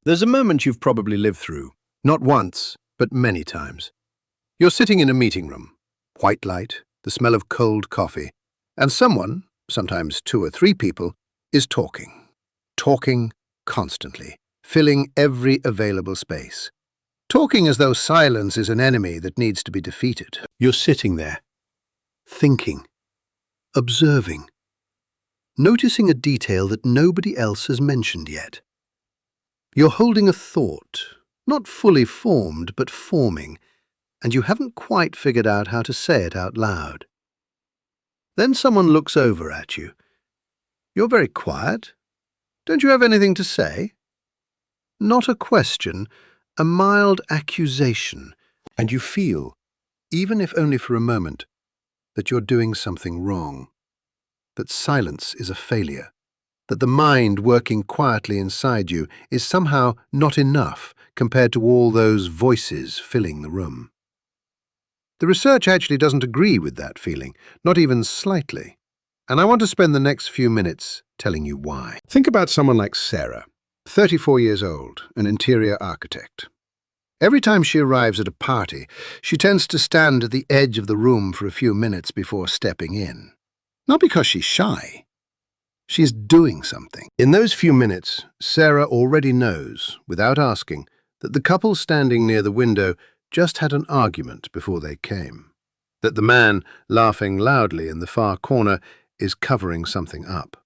There's a moment you've probably lived through, not once, but many times. You're sitting in a meeting room, white light, the smell of cold coffee, and someone, sometimes 2 or 3 people, is talking constantly, filling every available space. Talking as though silence is an enemy that needs to be defeated. You're sitting there, thinking, observing, noticing a detail that nobody else has mentioned yet. You're holding a thought, not fully formed, but forming, and you haven't quite figured out how to say it out loud. Then someone looks over at you. You're very quiet. Don't you have anything to say? Not a question, a mild accusation, and you feel, even if only for a moment, that you're doing something wrong, that silence is a failure, that the mind working quietly inside you is somehow not enough compared to all those voices filling the room. The research actually doesn't agree with that feeling, not even slightly, and I want to spend the next few minutes telling you why. Think about someone like Sarah, 34 years old, an interior architect. Every time she arrives at a party, she tends to stand at the edge of the room for a few minutes before stepping in. Not because she's shy. She's doing something. In those few minutes, Sarah already knows, without asking, that the couple standing near the window just had an argument before they came. That the man, laughing loudly in the far corner, is covering something up.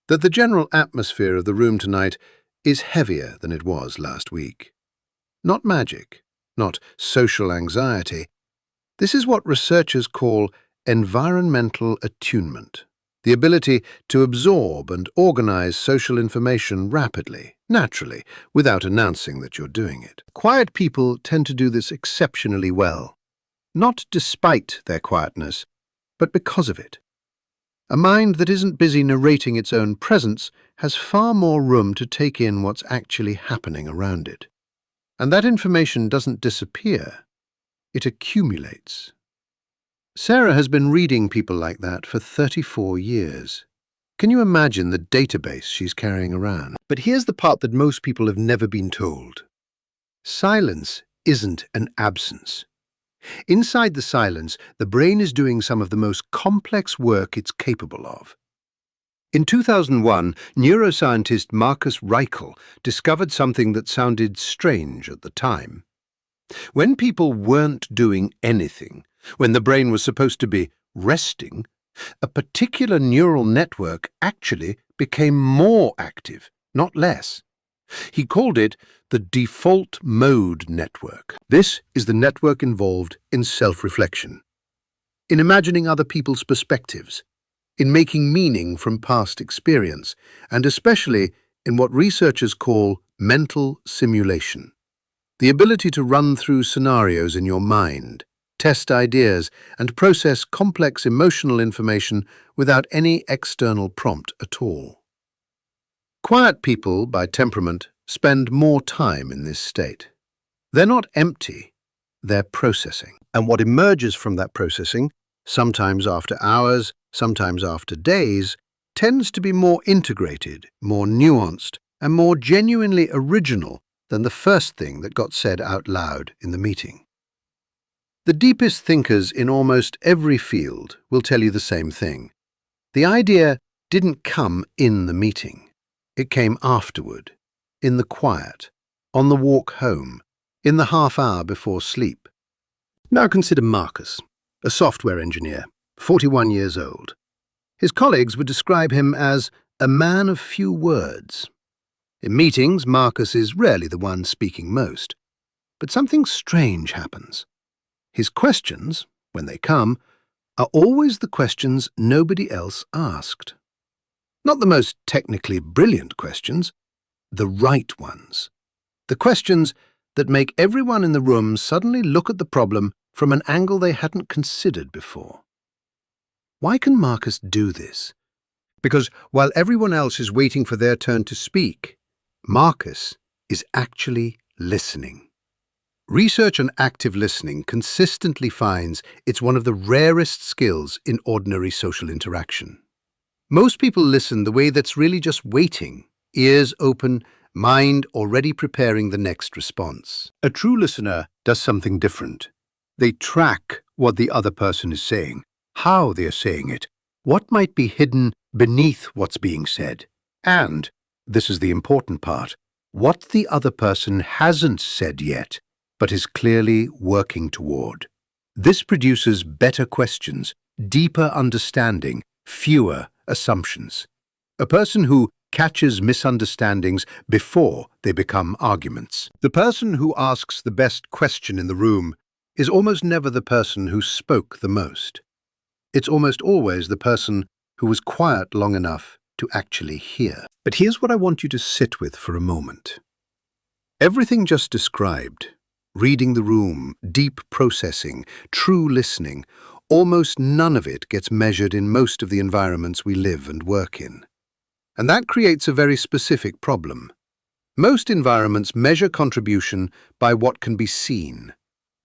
That the general atmosphere of the room tonight is heavier than it was last week. Not magic, not social anxiety. This is what researchers call environmental attunement, the ability to absorb and organize social information rapidly, naturally, without announcing that you're doing it. Quiet people tend to do this exceptionally well, not despite their quietness, but because of it. A mind that isn't busy narrating its own presence has far more room to take in what's actually happening around it. And that information doesn't disappear, it accumulates. Sarah has been reading people like that for 34 years. Can you imagine the database she's carrying around? But here's the part that most people have never been told. Silence isn't an absence. Inside the silence, the brain is doing some of the most complex work it's capable of. In 2001, neuroscientist Marcus Reichel discovered something that sounded strange at the time. When people weren't doing anything, when the brain was supposed to be resting, a particular neural network actually became more active, not less. He called it the default mode network. This is the network involved in self-reflection, in imagining other people's perspectives, in making meaning from past experience, and especially in what researchers call mental simulation. The ability to run through scenarios in your mind, test ideas, and process complex emotional information without any external prompt at all. Quiet people, by temperament, spend more time in this state. They're not empty, they're processing. And what emerges from that processing, sometimes after hours, sometimes after days, tends to be more integrated, more nuanced, and more genuinely original than the first thing that got said out loud in the meeting. The deepest thinkers in almost every field will tell you the same thing. The idea didn't come in the meeting. It came afterward, in the quiet, on the walk home, in the half hour before sleep. Now consider Marcus, a software engineer, 41 years old. His colleagues would describe him as a man of few words. In meetings, Marcus is rarely the one speaking most. But something strange happens. His questions, when they come, are always the questions nobody else asked. Not the most technically brilliant questions, the right ones. The questions that make everyone in the room suddenly look at the problem from an angle they hadn't considered before. Why can Marcus do this? Because while everyone else is waiting for their turn to speak, Marcus is actually listening. Research on active listening consistently finds it's one of the rarest skills in ordinary social interaction. Most people listen the way that's really just waiting, ears open mind already preparing the next response. A true listener does something different. They track what the other person is saying, how they are saying it, what might be hidden beneath what's being said, and, this is the important part, what the other person hasn't said yet, but is clearly working toward. This produces better questions, deeper understanding, fewer assumptions. A person who catches misunderstandings before they become arguments. The person who asks the best question in the room is almost never the person who spoke the most. It's almost always the person who was quiet long enough to actually hear. But here's what I want you to sit with for a moment. Everything just described, reading the room, deep processing, true listening, almost none of it gets measured in most of the environments we live and work in. And that creates a very specific problem. Most environments measure contribution by what can be seen.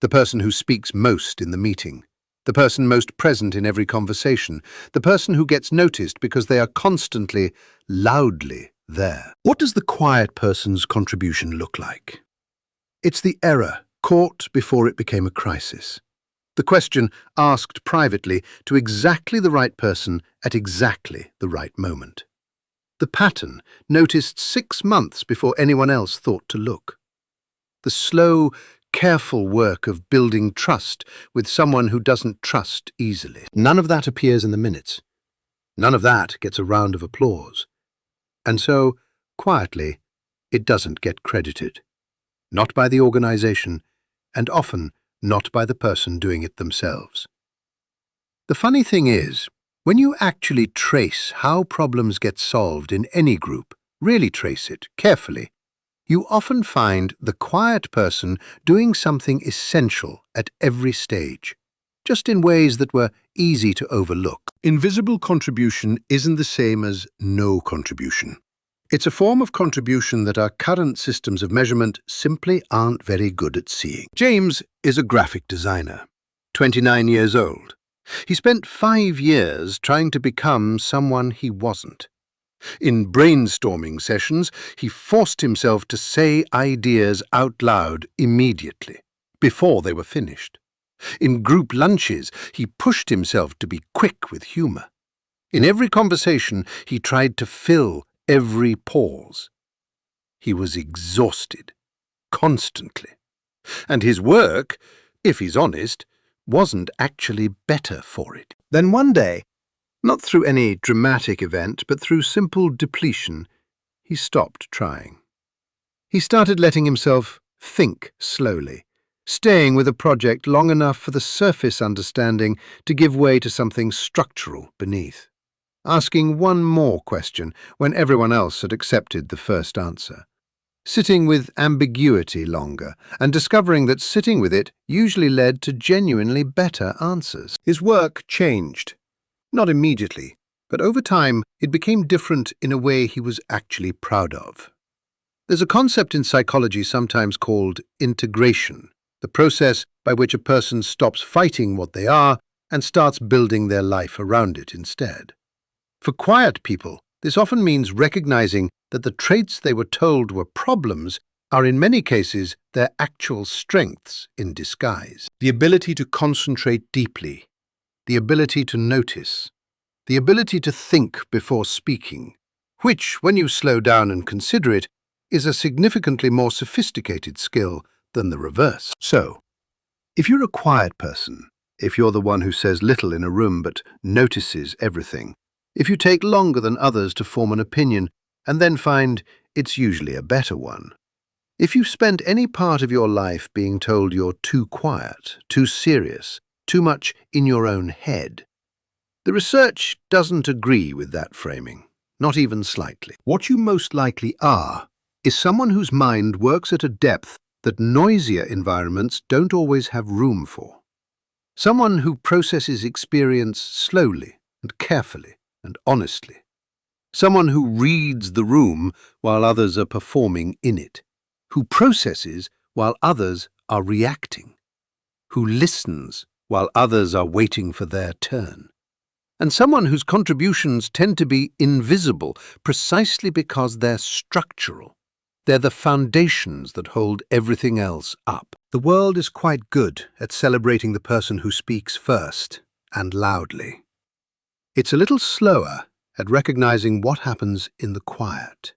The person who speaks most in the meeting, the person most present in every conversation, the person who gets noticed because they are constantly, loudly there. What does the quiet person's contribution look like? It's the error caught before it became a crisis. The question asked privately to exactly the right person at exactly the right moment. The pattern noticed 6 months before anyone else thought to look. The slow, careful work of building trust with someone who doesn't trust easily. None of that appears in the minutes. None of that gets a round of applause. And so, quietly, it doesn't get credited. Not by the organization, and often not by the person doing it themselves. The funny thing is, when you actually trace how problems get solved in any group, really trace it carefully, you often find the quiet person doing something essential at every stage, just in ways that were easy to overlook. Invisible contribution isn't the same as no contribution. It's a form of contribution that our current systems of measurement simply aren't very good at seeing. James is a graphic designer, 29 years old. He spent 5 years trying to become someone he wasn't. In brainstorming sessions, he forced himself to say ideas out loud immediately, before they were finished. In group lunches, he pushed himself to be quick with humor. In every conversation, he tried to fill every pause. He was exhausted, constantly. And his work, if he's honest, wasn't actually better for it. Then one day, not through any dramatic event, but through simple depletion, he stopped trying. He started letting himself think slowly, staying with a project long enough for the surface understanding to give way to something structural beneath, asking one more question when everyone else had accepted the first answer, sitting with ambiguity longer, and discovering that sitting with it usually led to genuinely better answers. His work changed. Not immediately, but over time it became different in a way he was actually proud of. There's a concept in psychology sometimes called integration, the process by which a person stops fighting what they are and starts building their life around it instead. For quiet people, this often means recognizing that the traits they were told were problems are in many cases their actual strengths in disguise. The ability to concentrate deeply, the ability to notice, the ability to think before speaking, which, when you slow down and consider it, is a significantly more sophisticated skill than the reverse. So, if you're a quiet person, if you're the one who says little in a room but notices everything, if you take longer than others to form an opinion and then find it's usually a better one, if you've spent any part of your life being told you're too quiet, too serious, too much in your own head, the research doesn't agree with that framing, not even slightly. What you most likely are is someone whose mind works at a depth that noisier environments don't always have room for. Someone who processes experience slowly and carefully and honestly. Someone who reads the room while others are performing in it. Who processes while others are reacting. Who listens while others are waiting for their turn. And someone whose contributions tend to be invisible precisely because they're structural. They're the foundations that hold everything else up. The world is quite good at celebrating the person who speaks first and loudly. It's a little slower at recognizing what happens in the quiet.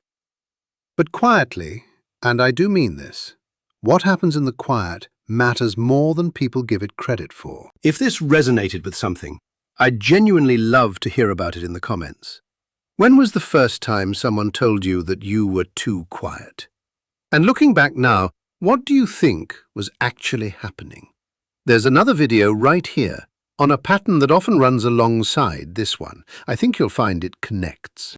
But quietly, and I do mean this, what happens in the quiet matters more than people give it credit for. If this resonated with something, I'd genuinely love to hear about it in the comments. When was the first time someone told you that you were too quiet? And looking back now, what do you think was actually happening? There's another video right here on a pattern that often runs alongside this one. I think you'll find it connects.